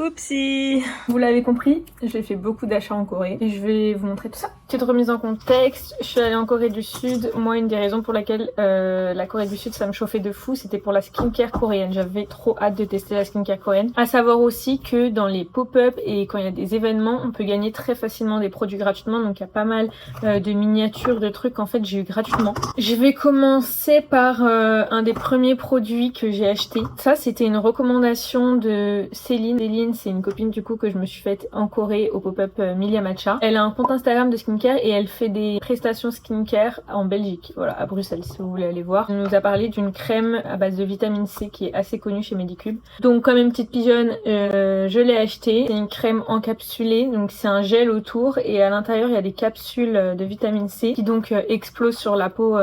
Oupsie! Vous l'avez compris, j'ai fait beaucoup d'achats en Corée et je vais vous montrer tout ça. Petite remise en contexte, je suis allée en Corée du Sud. Moi, une des raisons pour laquelle la Corée du Sud ça me chauffait de fou, c'était pour la skincare coréenne. J'avais trop hâte de tester la skincare coréenne. À savoir aussi que dans les pop-up et quand il y a des événements, on peut gagner très facilement des produits gratuitement. Donc il y a pas mal de miniatures, de trucs en fait j'ai eu gratuitement. Je vais commencer par un des premiers produits que j'ai acheté. Ça, c'était une recommandation de Céline. Céline, c'est une copine du coup que je me suis faite en Corée au pop-up Milia Matcha. Elle a un compte Instagram de skincare et elle fait des prestations skincare en Belgique, voilà, à Bruxelles si vous voulez aller voir. Elle nous a parlé d'une crème à base de vitamine C qui est assez connue chez Medicube. Donc comme une petite pigeonne, je l'ai achetée. C'est une crème encapsulée, donc c'est un gel autour et à l'intérieur il y a des capsules de vitamine C qui donc explosent sur la peau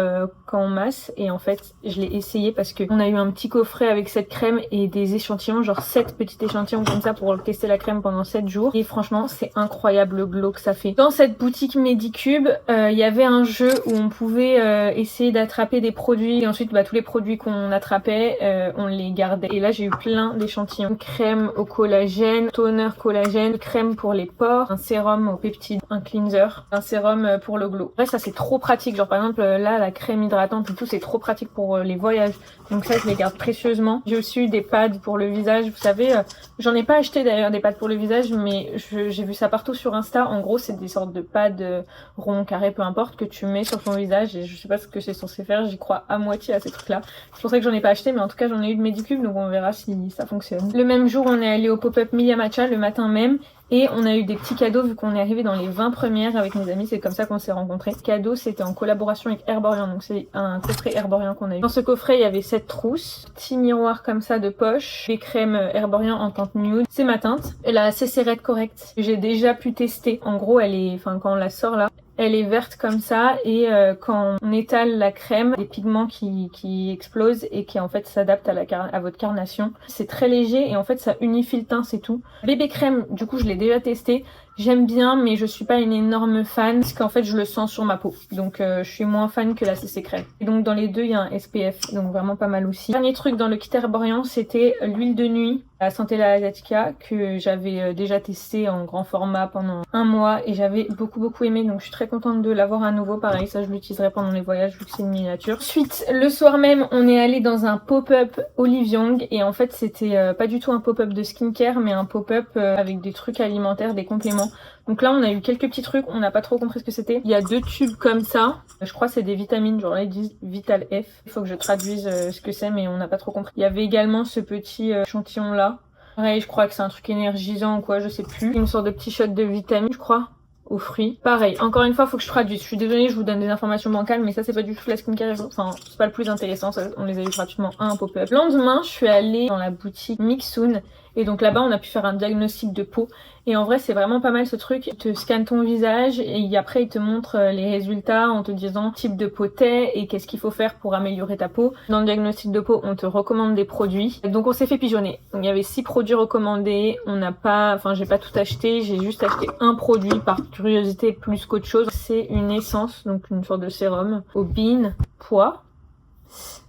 quand on masse. Et en fait je l'ai essayé parce que on a eu un petit coffret avec cette crème et des échantillons, genre 7 petits échantillons comme ça pour tester la crème pendant 7 jours. Et franchement c'est incroyable le glow que ça fait. Dans cette boutique Medicube, il y avait un jeu où on pouvait essayer d'attraper des produits et ensuite tous les produits qu'on attrapait, on les gardait. Et là j'ai eu plein d'échantillons. Crème au collagène, toner collagène, crème pour les pores, un sérum aux peptides, un cleanser, un sérum pour le glow. Après ça c'est trop pratique, genre par exemple là la crème hydratante et tout c'est trop pratique pour les voyages. Donc ça je les garde précieusement. J'ai aussi eu des pads pour le visage, vous savez, j'en ai pas acheté d'ailleurs des pads pour le visage mais j'ai vu ça partout sur Insta. En gros c'est des sortes de pads ronds, carrés, peu importe, que tu mets sur ton visage et je sais pas ce que c'est censé faire, j'y crois à moitié à ces trucs là. C'est pour ça que j'en ai pas acheté mais en tout cas j'en ai eu de Medicube donc on verra si ça fonctionne. Le même jour on est allé au pop-up Milia Matcha le matin même. Et on a eu des petits cadeaux vu qu'on est arrivé dans les 20 premières avec mes amis, c'est comme ça qu'on s'est rencontrés. Cadeau, c'était en collaboration avec Herborian, donc c'est un coffret Herborian qu'on a eu. Dans ce coffret, il y avait 7 trousses, petit miroir comme ça de poche, des crèmes Herborian en teinte nude. C'est ma teinte, la CC Red Correct, j'ai déjà pu tester. En gros, elle est, quand on la sort là, elle est verte comme ça et quand on étale la crème, des pigments qui explosent et qui en fait s'adaptent à votre carnation. C'est très léger et en fait ça unifie le teint, c'est tout. Bébé crème, du coup je l'ai déjà testé. J'aime bien mais je suis pas une énorme fan parce qu'en fait je le sens sur ma peau. Donc je suis moins fan que la CC crème. Et donc dans les deux il y a un SPF, donc vraiment pas mal aussi. Dernier truc dans le kit Herborian, c'était l'huile de nuit à Centella Asiatica que j'avais déjà testé en grand format pendant un mois et j'avais beaucoup aimé, donc je suis très contente de l'avoir à nouveau. Pareil, ça je l'utiliserai pendant les voyages vu que c'est une miniature. Ensuite, le soir même, on est allé dans un pop-up Olive Young et en fait c'était pas du tout un pop-up de skincare mais un pop-up avec des trucs alimentaires, des compléments. Donc là on a eu quelques petits trucs, on n'a pas trop compris ce que c'était. Il y a 2 tubes comme ça, je crois que c'est des vitamines, genre là ils disent Vital F. Il faut que je traduise ce que c'est mais on n'a pas trop compris. Il y avait également ce petit échantillon là. Pareil, je crois que c'est un truc énergisant ou quoi, je sais plus. Une sorte de petit shot de vitamine, je crois, aux fruits. Pareil, encore une fois, faut que je traduise. Je suis désolée, je vous donne des informations bancales, mais ça c'est pas du tout la skincare. Enfin, c'est pas le plus intéressant, ça, on les a eu gratuitement à un pop-up. Le lendemain, je suis allée dans la boutique Mixun. Et donc là-bas, on a pu faire un diagnostic de peau. Et en vrai, c'est vraiment pas mal ce truc. Il te scanne ton visage et après, il te montre les résultats en te disant type de peau t'es et qu'est-ce qu'il faut faire pour améliorer ta peau. Dans le diagnostic de peau, on te recommande des produits. Donc on s'est fait pigeonner. Donc il y avait 6 produits recommandés. On n'a pas, j'ai pas tout acheté. J'ai juste acheté un produit par curiosité plus qu'autre chose. C'est une essence, donc une sorte de sérum au bean pois.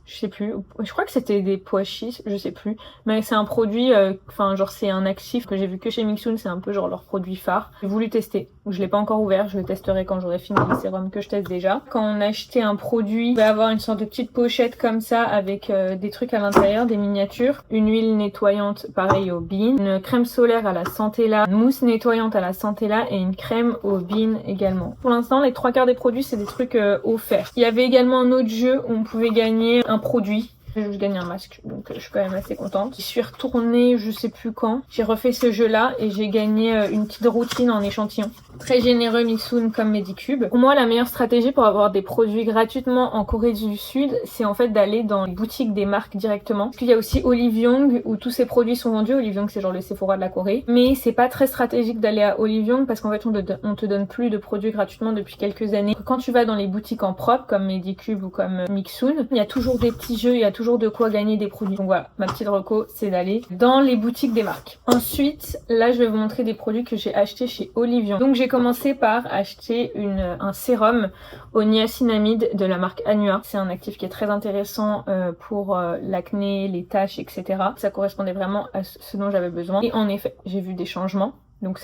Je sais plus, je crois que c'était des pois chiches, je sais plus, mais c'est un produit, genre c'est un actif que j'ai vu que chez Mixun, c'est un peu genre leur produit phare. J'ai voulu tester, je l'ai pas encore ouvert, je le testerai quand j'aurai fini les sérums que je teste déjà. Quand on achetait un produit, on va avoir une sorte de petite pochette comme ça avec des trucs à l'intérieur, des miniatures, une huile nettoyante pareil au bean, une crème solaire à la Centella, une mousse nettoyante à la Centella et une crème au bean également. Pour l'instant, les 3/4 des produits c'est des trucs offerts. Il y avait également un autre jeu où on pouvait gagner un produit. J'ai juste gagné un masque, donc je suis quand même assez contente. Je suis retournée, je sais plus quand. J'ai refait ce jeu-là et j'ai gagné une petite routine en échantillon. Très généreux Mixun comme Medicube. Pour moi, la meilleure stratégie pour avoir des produits gratuitement en Corée du Sud, c'est en fait d'aller dans les boutiques des marques directement. Puis il y a aussi Olive Young où tous ces produits sont vendus. Olive Young, c'est genre le Sephora de la Corée. Mais c'est pas très stratégique d'aller à Olive Young parce qu'en fait, on te donne plus de produits gratuitement depuis quelques années. Quand tu vas dans les boutiques en propre comme Medicube ou comme Mixun, il y a toujours des petits jeux, il y a toujours de quoi gagner des produits. Donc voilà, ma petite reco, c'est d'aller dans les boutiques des marques. Ensuite, là, je vais vous montrer des produits que j'ai achetés chez Olive Young. Donc j'ai commencé par acheter un sérum au niacinamide de la marque Anua. C'est un actif qui est très intéressant pour l'acné, les taches, etc. Ça correspondait vraiment à ce dont j'avais besoin. Et en effet, j'ai vu des changements. Donc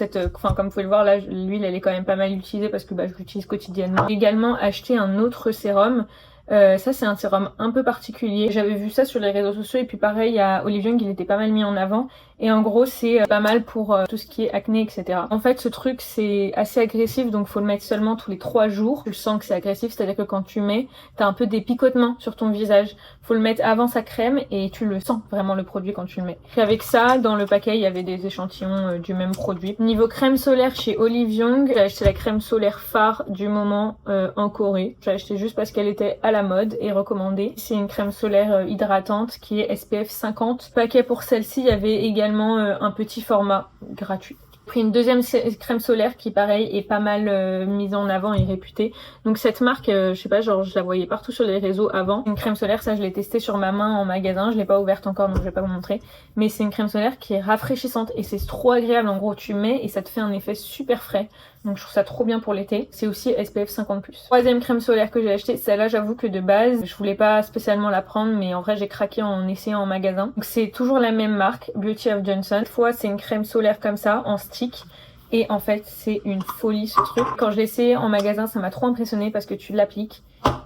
comme vous pouvez le voir là, l'huile elle est quand même pas mal utilisée parce que je l'utilise quotidiennement. J'ai également acheté un autre sérum. Ça c'est un sérum un peu particulier. J'avais vu ça sur les réseaux sociaux et puis pareil à Olive Young il était pas mal mis en avant. Et en gros c'est pas mal pour tout ce qui est acné etc. En fait ce truc c'est assez agressif donc faut le mettre seulement tous les 3 jours. Tu le sens que c'est agressif, c'est à dire que quand tu mets t'as un peu des picotements sur ton visage. Faut le mettre avant sa crème et tu le sens vraiment le produit quand tu le mets. Et avec ça dans le paquet il y avait des échantillons du même produit. Niveau crème solaire chez Olive Young, j'ai acheté la crème solaire phare du moment en Corée. J'ai acheté juste parce qu'elle était à la mode et recommandée. C'est une crème solaire hydratante qui est SPF 50. Paquet pour celle-ci il y avait également un petit format gratuit. J'ai pris une deuxième crème solaire qui pareil est pas mal mise en avant et réputée. Donc cette marque, je sais pas, genre je la voyais partout sur les réseaux avant. Une crème solaire, ça je l'ai testée sur ma main en magasin, je l'ai pas ouverte encore donc je vais pas vous montrer. Mais c'est une crème solaire qui est rafraîchissante et c'est trop agréable. En gros tu mets et ça te fait un effet super frais. Donc je trouve ça trop bien pour l'été. C'est aussi SPF 50+. Troisième crème solaire que j'ai acheté, celle-là j'avoue que de base je voulais pas spécialement la prendre mais en vrai j'ai craqué en essayant en magasin. Donc c'est toujours la même marque, Beauty of Johnson. Cette fois c'est une crème solaire comme ça en stick. Et en fait c'est une folie ce truc. Quand je l'ai essayé en magasin ça m'a trop impressionné parce que tu l'appliques.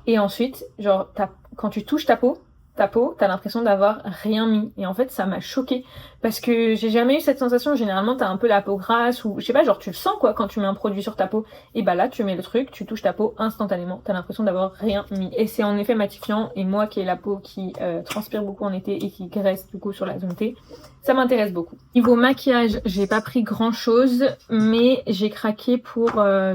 Et ensuite genre quand tu touches ta peau, t'as l'impression d'avoir rien mis. Et en fait, ça m'a choquée. Parce que j'ai jamais eu cette sensation. Généralement, t'as un peu la peau grasse ou, je sais pas, genre tu le sens quoi quand tu mets un produit sur ta peau. Et bah là, tu mets le truc, tu touches ta peau instantanément. T'as l'impression d'avoir rien mis. Et c'est en effet matifiant. Et moi qui ai la peau qui transpire beaucoup en été et qui graisse du coup sur la zone T, ça m'intéresse beaucoup. Niveau maquillage, j'ai pas pris grand chose. Mais j'ai craqué pour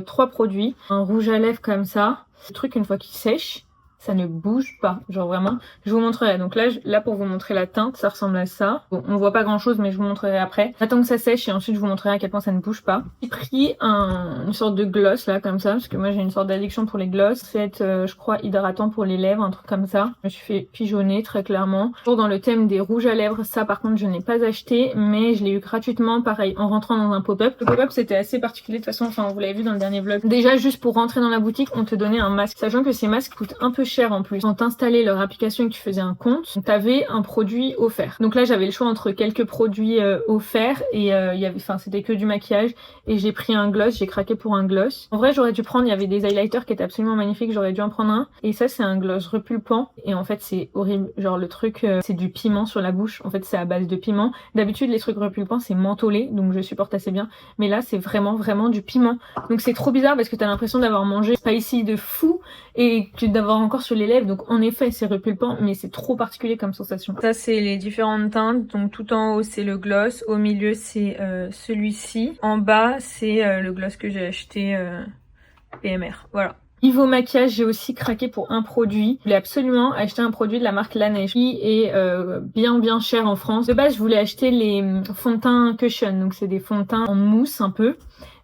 3 produits. Un rouge à lèvres comme ça. Ce truc une fois qu'il sèche, ça ne bouge pas, genre vraiment. Je vous montrerai. Donc là pour vous montrer la teinte, ça ressemble à ça. Bon, on voit pas grand chose, mais je vous montrerai après. J'attends que ça sèche et ensuite je vous montrerai à quel point ça ne bouge pas. J'ai pris une sorte de gloss là, comme ça, parce que moi j'ai une sorte d'addiction pour les gloss. C'est je crois hydratant pour les lèvres, un truc comme ça. Je me suis fait pigeonner très clairement. Toujours dans le thème des rouges à lèvres, ça par contre je n'ai pas acheté, mais je l'ai eu gratuitement, pareil, en rentrant dans un pop-up. Le pop-up c'était assez particulier de toute façon, enfin vous l'avez vu dans le dernier vlog. Déjà juste pour rentrer dans la boutique, on te donnait un masque, sachant que ces masques coûtent un peu cher en plus. Quand t'installais leur application et que tu faisais un compte, t'avais un produit offert. Donc là j'avais le choix entre quelques produits offerts et c'était que du maquillage et j'ai pris un gloss, j'ai craqué pour un gloss. En vrai j'aurais dû prendre, il y avait des highlighters qui étaient absolument magnifiques, j'aurais dû en prendre un. Et ça c'est un gloss repulpant et en fait c'est horrible, genre le truc c'est du piment sur la bouche, en fait c'est à base de piment. D'habitude les trucs repulpants c'est mentholé donc je supporte assez bien, mais là c'est vraiment du piment. Donc c'est trop bizarre parce que t'as l'impression d'avoir mangé spicy de fou et d'avoir encore sur les lèvres. Donc en effet c'est repulpant mais c'est trop particulier comme sensation. Ça c'est les différentes teintes. Donc tout en haut c'est le gloss, au milieu c'est celui-ci, en bas c'est le gloss que j'ai acheté PMR. Voilà. Niveau maquillage, j'ai aussi craqué pour un produit. Je voulais absolument acheter un produit de la marque La Neige qui est bien cher en France. De base, je voulais acheter les fonds de teint Cushion, donc c'est des fonds de teint en mousse un peu.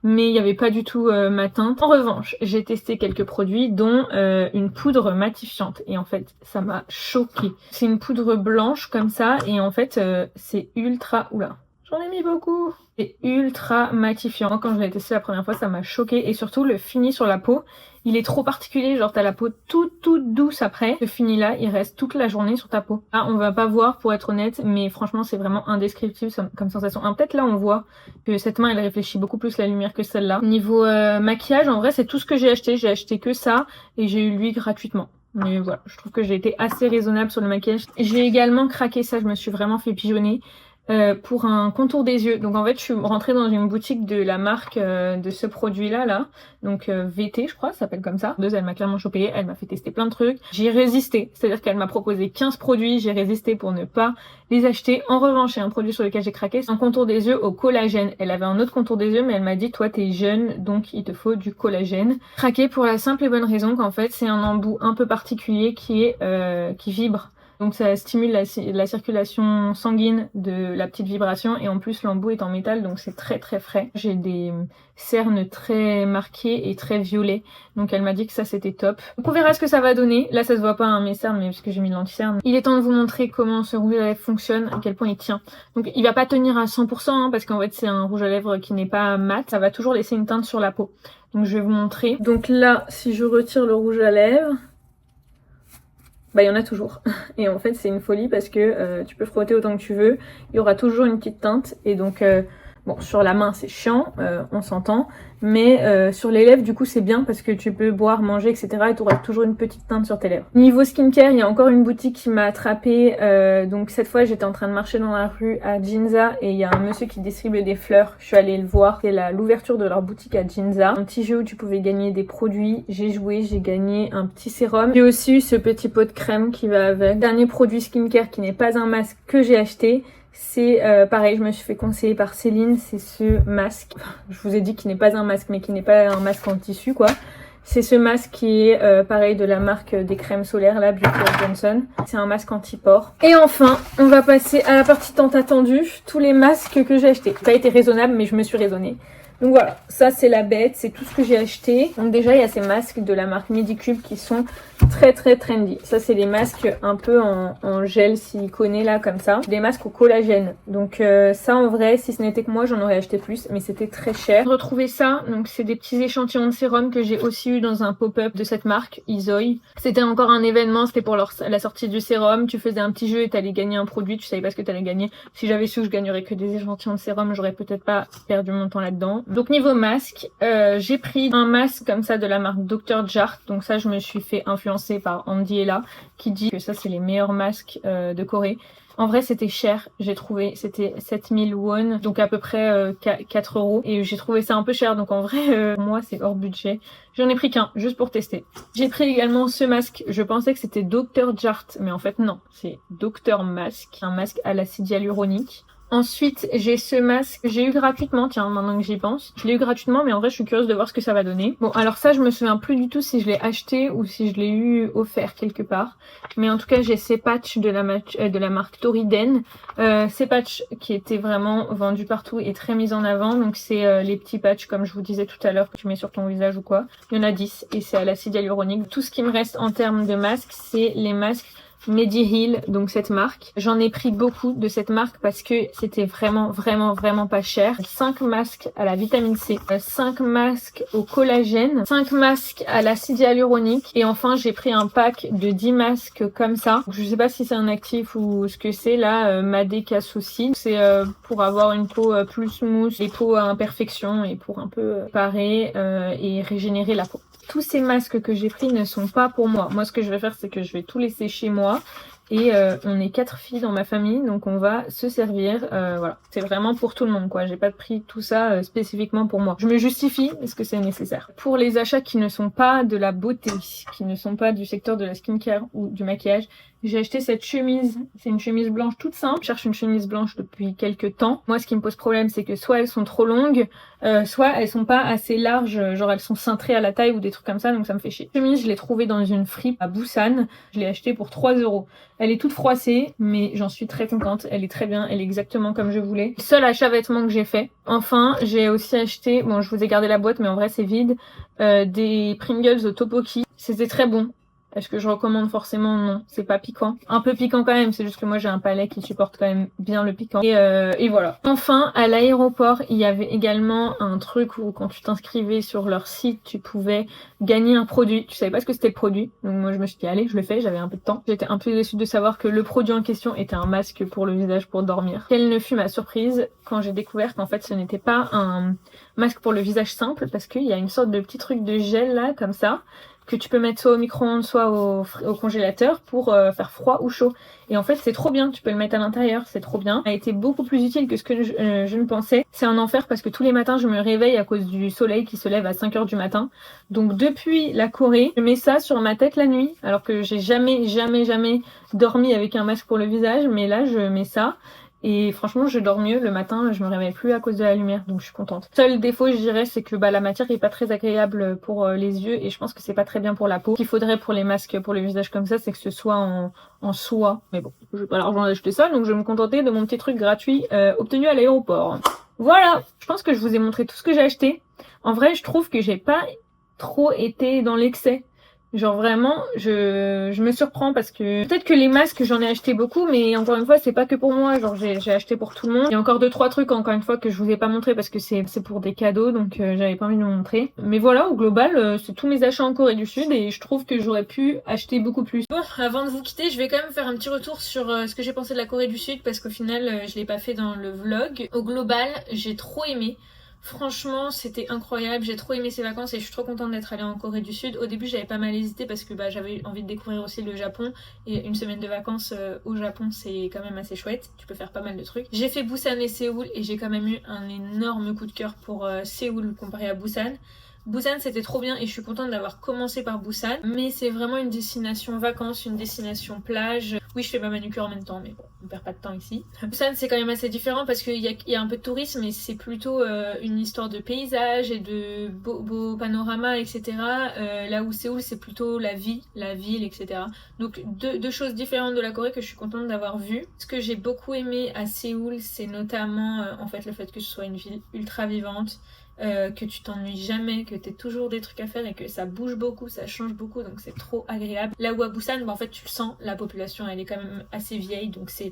Mais il n'y avait pas du tout ma teinte. En revanche, j'ai testé quelques produits dont une poudre matifiante et en fait ça m'a choquée. C'est une poudre blanche comme ça et en fait c'est ultra... Oula, j'en ai mis beaucoup. C'est ultra matifiant. Moi, quand je l'ai testé la première fois ça m'a choquée et surtout le fini sur la peau, il est trop particulier, genre t'as la peau toute douce après. Ce fini là, il reste toute la journée sur ta peau. Ah, on va pas voir pour être honnête, mais franchement c'est vraiment indescriptible comme sensation. Ah, peut-être là on voit que cette main elle réfléchit beaucoup plus la lumière que celle-là. Niveau maquillage, en vrai c'est tout ce que j'ai acheté que ça et j'ai eu lui gratuitement. Mais voilà, je trouve que j'ai été assez raisonnable sur le maquillage. J'ai également craqué ça, je me suis vraiment fait pigeonner. Pour un contour des yeux. Donc en fait je suis rentrée dans une boutique de la marque de ce produit là, donc VT je crois ça s'appelle comme ça. Elle m'a clairement chopé, elle m'a fait tester plein de trucs. J'ai résisté, c'est-à-dire qu'elle m'a proposé 15 produits, j'ai résisté pour ne pas les acheter. En revanche, il y a un produit sur lequel j'ai craqué, c'est un contour des yeux au collagène. Elle avait un autre contour des yeux mais elle m'a dit toi t'es jeune donc il te faut du collagène. Craqué pour la simple et bonne raison qu'en fait c'est un embout un peu particulier qui vibre. Donc ça stimule la circulation sanguine de la petite vibration et en plus l'embout est en métal donc c'est très très frais. J'ai des cernes très marquées et très violets donc elle m'a dit que ça c'était top. Donc on verra ce que ça va donner. Là ça se voit pas hein, mes cernes mais parce que j'ai mis de l'anti-cerne. Il est temps de vous montrer comment ce rouge à lèvres fonctionne, à quel point il tient. Donc il va pas tenir à 100% hein, parce qu'en fait c'est un rouge à lèvres qui n'est pas mat. Ça va toujours laisser une teinte sur la peau. Donc je vais vous montrer. Donc là si je retire le rouge à lèvres, bah il y en a toujours. Et en fait c'est une folie parce que tu peux frotter autant que tu veux, il y aura toujours une petite teinte et donc bon sur la main c'est chiant, on s'entend, mais sur les lèvres du coup c'est bien parce que tu peux boire, manger etc et tu auras toujours une petite teinte sur tes lèvres. Niveau skincare il y a encore une boutique qui m'a attrapée, donc cette fois j'étais en train de marcher dans la rue à Ginza et il y a un monsieur qui distribue des fleurs, je suis allée le voir, c'est l'ouverture de leur boutique à Ginza. Un petit jeu où tu pouvais gagner des produits, j'ai joué, j'ai gagné un petit sérum. J'ai aussi eu ce petit pot de crème qui va avec. Dernier produit skincare qui n'est pas un masque que j'ai acheté. C'est pareil, je me suis fait conseiller par Céline, c'est ce masque. Je vous ai dit qu'il n'est pas un masque, mais qui n'est pas un masque en tissu quoi. C'est ce masque qui est pareil de la marque des crèmes solaires, là, Beauty of Johnson. C'est un masque anti-pores. Et enfin, on va passer à la partie tant attendue, tous les masques que j'ai achetés. Ça n'a pas été raisonnable, mais je me suis raisonnée. Donc voilà, ça c'est la bête, c'est tout ce que j'ai acheté. Donc déjà il y a ces masques de la marque Medicube qui sont très très trendy. Ça c'est les masques un peu en gel siliconé là comme ça. Des masques au collagène. Donc ça en vrai si ce n'était que moi j'en aurais acheté plus mais c'était très cher. Retrouver ça, donc c'est des petits échantillons de sérum que j'ai aussi eu dans un pop-up de cette marque, Isoy. C'était encore un événement, c'était pour la sortie du sérum. Tu faisais un petit jeu et t'allais gagner un produit, tu savais pas ce que t'allais gagner. Si j'avais su que je gagnerais que des échantillons de sérum, j'aurais peut-être pas perdu mon temps là-dedans. Donc niveau masque, j'ai pris un masque comme ça de la marque Dr. Jart. Donc ça je me suis fait influencer par Andy Ella qui dit que ça c'est les meilleurs masques de Corée. En vrai c'était cher, j'ai trouvé, c'était 7000 won, donc à peu près 4 euros. Et j'ai trouvé ça un peu cher, donc en vrai pour moi c'est hors budget. J'en ai pris qu'un, juste pour tester. J'ai pris également ce masque, je pensais que c'était Dr. Jart, mais en fait non, c'est Dr. Mask, un masque à l'acide hyaluronique. Ensuite, j'ai ce masque que j'ai eu gratuitement, tiens, maintenant que j'y pense. Je l'ai eu gratuitement, mais en vrai, je suis curieuse de voir ce que ça va donner. Bon, alors ça, je me souviens plus du tout si je l'ai acheté ou si je l'ai eu offert quelque part. Mais en tout cas, j'ai ces patchs de la marque Toriden. Ces patchs qui étaient vraiment vendus partout et très mis en avant. Donc, c'est les petits patchs, comme je vous disais tout à l'heure, que tu mets sur ton visage ou quoi. Il y en a 10 et c'est à l'acide hyaluronique. Tout ce qui me reste en termes de masques, c'est les masques Mediheal, donc cette marque. J'en ai pris beaucoup de cette marque parce que c'était vraiment pas cher. 5 masques à la vitamine C, 5 masques au collagène, 5 masques à l'acide hyaluronique et enfin j'ai pris un pack de 10 masques comme ça. Je sais pas si c'est un actif ou ce que c'est là, Madécasouci. C'est pour avoir une peau plus smooth, les peaux à imperfection et pour un peu parer et régénérer la peau. Tous ces masques que j'ai pris ne sont pas pour moi. Moi, ce que je vais faire, c'est que je vais tout laisser chez moi. Et on est 4 filles dans ma famille, donc on va se servir. Voilà, c'est vraiment pour tout le monde, quoi. J'ai pas pris tout ça spécifiquement pour moi. Je me justifie, est-ce que c'est nécessaire? Pour les achats qui ne sont pas de la beauté, qui ne sont pas du secteur de la skincare ou du maquillage, j'ai acheté cette chemise, c'est une chemise blanche toute simple. Je cherche une chemise blanche depuis quelques temps. Moi, ce qui me pose problème, c'est que soit elles sont trop longues, soit elles sont pas assez larges, genre elles sont cintrées à la taille ou des trucs comme ça, donc ça me fait chier. Cette chemise, je l'ai trouvée dans une fripe à Busan. Je l'ai achetée pour 3 euros. Elle est toute froissée, mais j'en suis très contente. Elle est très bien, elle est exactement comme je voulais. Seul achat vêtements que j'ai fait. Enfin, j'ai aussi acheté, bon, je vous ai gardé la boîte, mais en vrai c'est vide, des Pringles au tteokbokki. C'était très bon. Est-ce que je recommande forcément? Non, c'est pas piquant. Un peu piquant quand même, c'est juste que moi j'ai un palais qui supporte quand même bien le piquant. Et voilà. Enfin, à l'aéroport, il y avait également un truc où quand tu t'inscrivais sur leur site, tu pouvais gagner un produit. Tu savais pas ce que c'était le produit. Donc moi je me suis dit allez, je le fais, j'avais un peu de temps. J'étais un peu déçue de savoir que le produit en question était un masque pour le visage pour dormir. Quelle ne fut ma surprise quand j'ai découvert qu'en fait ce n'était pas un masque pour le visage simple parce qu'il y a une sorte de petit truc de gel là, comme ça, que tu peux mettre soit au micro-ondes, soit au congélateur pour faire froid ou chaud. Et en fait, c'est trop bien, tu peux le mettre à l'intérieur, c'est trop bien. Ça a été beaucoup plus utile que ce que je ne pensais. C'est un enfer parce que tous les matins, je me réveille à cause du soleil qui se lève à 5 heures du matin. Donc depuis la Corée, je mets ça sur ma tête la nuit, alors que j'ai jamais dormi avec un masque pour le visage, mais là, je mets ça. Et franchement, je dors mieux le matin, je me réveille plus à cause de la lumière, donc je suis contente. Seul défaut, je dirais, c'est que la matière est pas très agréable pour les yeux et je pense que c'est pas très bien pour la peau. Ce qu'il faudrait pour les masques pour le visage comme ça, c'est que ce soit en soie. Mais bon, j'ai pas l'argent d'acheter ça, donc je vais me contenter de mon petit truc gratuit obtenu à l'aéroport. Voilà, je pense que je vous ai montré tout ce que j'ai acheté. En vrai, je trouve que j'ai pas trop été dans l'excès. Genre vraiment, je me surprends parce que peut-être que les masques j'en ai acheté beaucoup, mais encore une fois c'est pas que pour moi, genre j'ai acheté pour tout le monde. Il y a encore 2-3 trucs encore une fois que je vous ai pas montré parce que c'est pour des cadeaux, donc j'avais pas envie de vous montrer. Mais voilà, au global c'est tous mes achats en Corée du Sud et je trouve que j'aurais pu acheter beaucoup plus. Bon, avant de vous quitter, je vais quand même faire un petit retour sur ce que j'ai pensé de la Corée du Sud parce qu'au final je l'ai pas fait dans le vlog. Au global, j'ai trop aimé. Franchement, c'était incroyable, j'ai trop aimé ces vacances et je suis trop contente d'être allée en Corée du Sud. Au début, j'avais pas mal hésité parce que j'avais envie de découvrir aussi le Japon et une semaine de vacances au Japon, c'est quand même assez chouette. Tu peux faire pas mal de trucs. J'ai fait Busan et Séoul et j'ai quand même eu un énorme coup de cœur pour Séoul comparé à Busan. Busan c'était trop bien et je suis contente d'avoir commencé par Busan, mais c'est vraiment une destination vacances, une destination plage. Oui, je fais ma manucure en même temps, mais bon, on perd pas de temps ici. Busan c'est quand même assez différent parce qu'il y a un peu de tourisme, mais c'est plutôt une histoire de paysage et de beaux panoramas, etc. Là où Séoul c'est plutôt la vie, la ville, etc. Donc deux choses différentes de la Corée que je suis contente d'avoir vues. Ce que j'ai beaucoup aimé à Séoul, c'est notamment en fait le fait que ce soit une ville ultra vivante. Que tu t'ennuies jamais, que t'aies toujours des trucs à faire et que ça bouge beaucoup, ça change beaucoup, donc c'est trop agréable. Là où à Busan, en fait tu le sens, la population elle est quand même assez vieille, donc c'est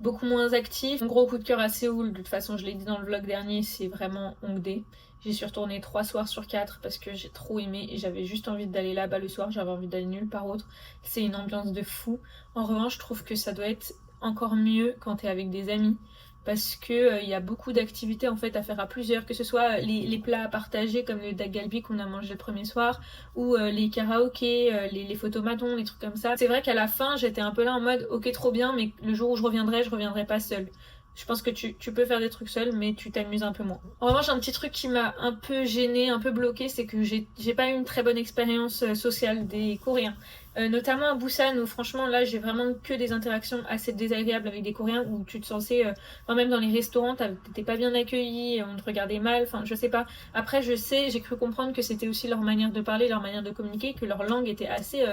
beaucoup moins actif. Mon gros coup de cœur à Séoul, de toute façon je l'ai dit dans le vlog dernier, c'est vraiment Hongdae. J'y suis retournée 3 soirs sur 4 parce que j'ai trop aimé et j'avais juste envie d'aller là-bas le soir, j'avais envie d'aller nulle part autre. C'est une ambiance de fou. En revanche, je trouve que ça doit être encore mieux quand t'es avec des amis. Parce que y a beaucoup d'activités en fait à faire à plusieurs, que ce soit les plats à partager comme le dak galbi qu'on a mangé le premier soir, ou les karaokés, les photomatons, les trucs comme ça. C'est vrai qu'à la fin j'étais un peu là en mode ok trop bien, mais le jour où je reviendrai pas seule. Je pense que tu peux faire des trucs seul, mais tu t'amuses un peu moins. En revanche, un petit truc qui m'a un peu gênée, un peu bloquée, c'est que j'ai pas eu une très bonne expérience sociale des Coréens. Notamment à Busan, où franchement là j'ai vraiment que des interactions assez désagréables avec des Coréens, où tu te sentais, enfin, même dans les restaurants, t'étais pas bien accueilli, on te regardait mal, enfin je sais pas. Après j'ai cru comprendre que c'était aussi leur manière de parler, leur manière de communiquer, que leur langue était assez...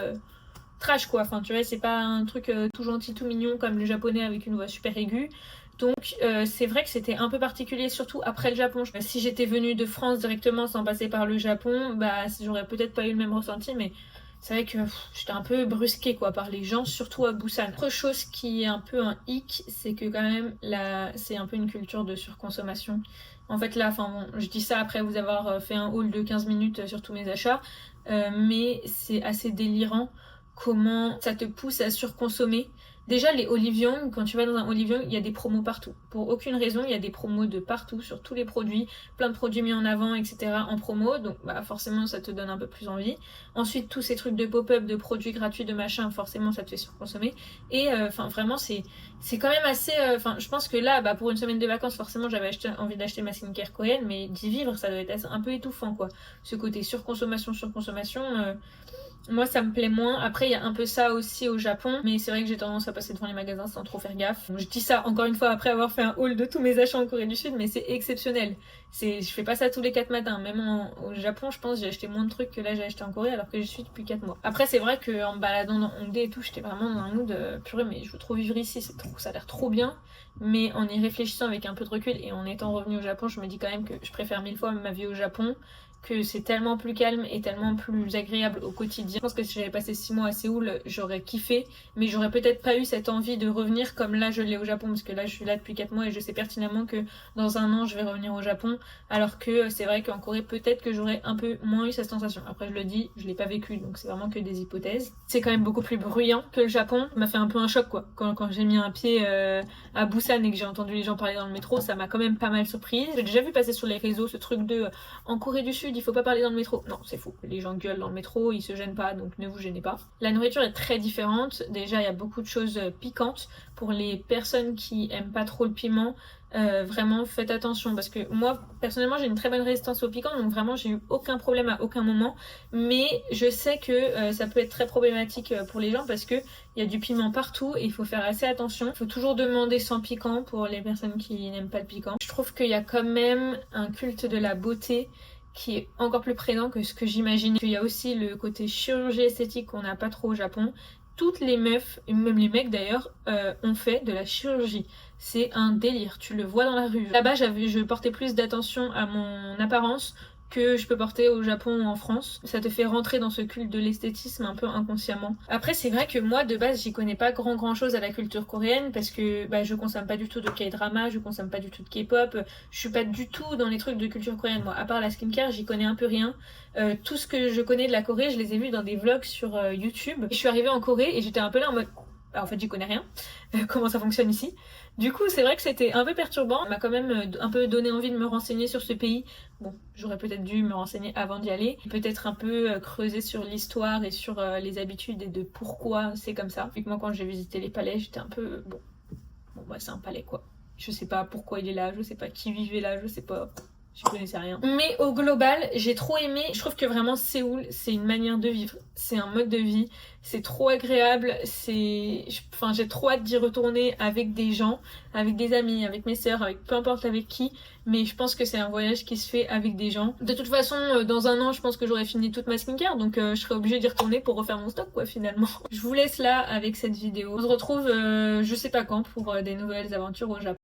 trash quoi, enfin tu vois c'est pas un truc tout gentil tout mignon comme le japonais avec une voix super aiguë. Donc c'est vrai que c'était un peu particulier, surtout après le Japon. Si j'étais venue de France directement sans passer par le Japon, j'aurais peut-être pas eu le même ressenti, mais c'est vrai que j'étais un peu brusquée quoi par les gens, surtout à Busan. Autre chose qui est un peu un hic, c'est que quand même là c'est un peu une culture de surconsommation. En fait là, je dis ça après vous avoir fait un haul de 15 minutes sur tous mes achats, mais c'est assez délirant comment ça te pousse à surconsommer. Déjà les Olive Young, quand tu vas dans un Olive Young, il y a des promos partout. Pour aucune raison, il y a des promos de partout, sur tous les produits, plein de produits mis en avant, etc. en promo, donc forcément ça te donne un peu plus envie. Ensuite tous ces trucs de pop-up, de produits gratuits, de machin, forcément ça te fait surconsommer. Et vraiment c'est quand même assez... je pense que là, pour une semaine de vacances, forcément j'avais envie d'acheter ma skincare coréenne, mais d'y vivre ça doit être un peu étouffant quoi. Ce côté surconsommation, moi ça me plaît moins. Après il y a un peu ça aussi au Japon, mais c'est vrai que j'ai tendance à passer devant les magasins sans trop faire gaffe. Je dis ça encore une fois après avoir fait un haul de tous mes achats en Corée du Sud, mais c'est exceptionnel. Je fais pas ça tous les 4 matins. Même au Japon je pense j'ai acheté moins de trucs que là j'ai acheté en Corée alors que j'y suis depuis 4 mois. Après c'est vrai qu'en me baladant dans Hongdae et tout, j'étais vraiment dans un mood purée mais je veux trop vivre ici, ça a l'air trop bien. Mais en y réfléchissant avec un peu de recul et en étant revenue au Japon, je me dis quand même que je préfère 1000 fois ma vie au Japon, que c'est tellement plus calme et tellement plus agréable au quotidien. Je pense que si j'avais passé 6 mois à Séoul, j'aurais kiffé, mais j'aurais peut-être pas eu cette envie de revenir comme là je l'ai au Japon, parce que là je suis là depuis 4 mois et je sais pertinemment que dans un an je vais revenir au Japon, alors que c'est vrai qu'en Corée peut-être que j'aurais un peu moins eu cette sensation. Après je le dis, je l'ai pas vécu, donc c'est vraiment que des hypothèses. C'est quand même beaucoup plus bruyant que le Japon, ça m'a fait un peu un choc quoi. Quand j'ai mis un pied à Busan et que j'ai entendu les gens parler dans le métro, ça m'a quand même pas mal surprise. J'ai déjà vu passer sur les réseaux ce truc de en Corée du Sud Sud, il faut pas parler dans le métro. Non, c'est faux. Les gens gueulent dans le métro, ils se gênent pas, donc ne vous gênez pas. La nourriture est très différente. Déjà, il y a beaucoup de choses piquantes. Pour les personnes qui aiment pas trop le piment, vraiment faites attention parce que moi personnellement j'ai une très bonne résistance au piquant, donc vraiment j'ai eu aucun problème à aucun moment, mais je sais que ça peut être très problématique pour les gens parce que il y a du piment partout et il faut faire assez attention. Il faut toujours demander sans piquant pour les personnes qui n'aiment pas le piquant. Je trouve qu'il y a quand même un culte de la beauté qui est encore plus présent que ce que j'imaginais. Il y a aussi le côté chirurgie esthétique qu'on n'a pas trop au Japon. Toutes les meufs, même les mecs d'ailleurs, ont fait de la chirurgie. C'est un délire, tu le vois dans la rue. Là-bas, je portais plus d'attention à mon apparence que je peux porter au Japon ou en France. Ça te fait rentrer dans ce culte de l'esthétisme un peu inconsciemment. Après, c'est vrai que moi, de base, j'y connais pas grand chose à la culture coréenne parce que je consomme pas du tout de K-drama, je consomme pas du tout de K-pop, je suis pas du tout dans les trucs de culture coréenne. Moi, à part la skincare, j'y connais un peu rien. Tout ce que je connais de la Corée, je les ai vus dans des vlogs sur YouTube. Je suis arrivée en Corée et j'étais un peu là en mode... en fait, j'y connais rien. Comment ça fonctionne ici. Du coup, c'est vrai que c'était un peu perturbant. Ça m'a quand même un peu donné envie de me renseigner sur ce pays. Bon, j'aurais peut-être dû me renseigner avant d'y aller. Peut-être un peu creuser sur l'histoire et sur les habitudes et de pourquoi c'est comme ça. Vu que moi, quand j'ai visité les palais, j'étais un peu... Bon, c'est un palais, quoi. Je sais pas pourquoi il est là, je sais pas qui vivait là, je sais pas... Je connaissais rien. Mais au global, j'ai trop aimé. Je trouve que vraiment Séoul, c'est une manière de vivre. C'est un mode de vie. C'est trop agréable. Enfin, j'ai trop hâte d'y retourner avec des gens, avec des amis, avec mes sœurs, avec peu importe avec qui. Mais je pense que c'est un voyage qui se fait avec des gens. De toute façon, dans un an, je pense que j'aurai fini toute ma skincare. Donc je serai obligée d'y retourner pour refaire mon stock, quoi, finalement. Je vous laisse là avec cette vidéo. On se retrouve, je sais pas quand, pour des nouvelles aventures au Japon.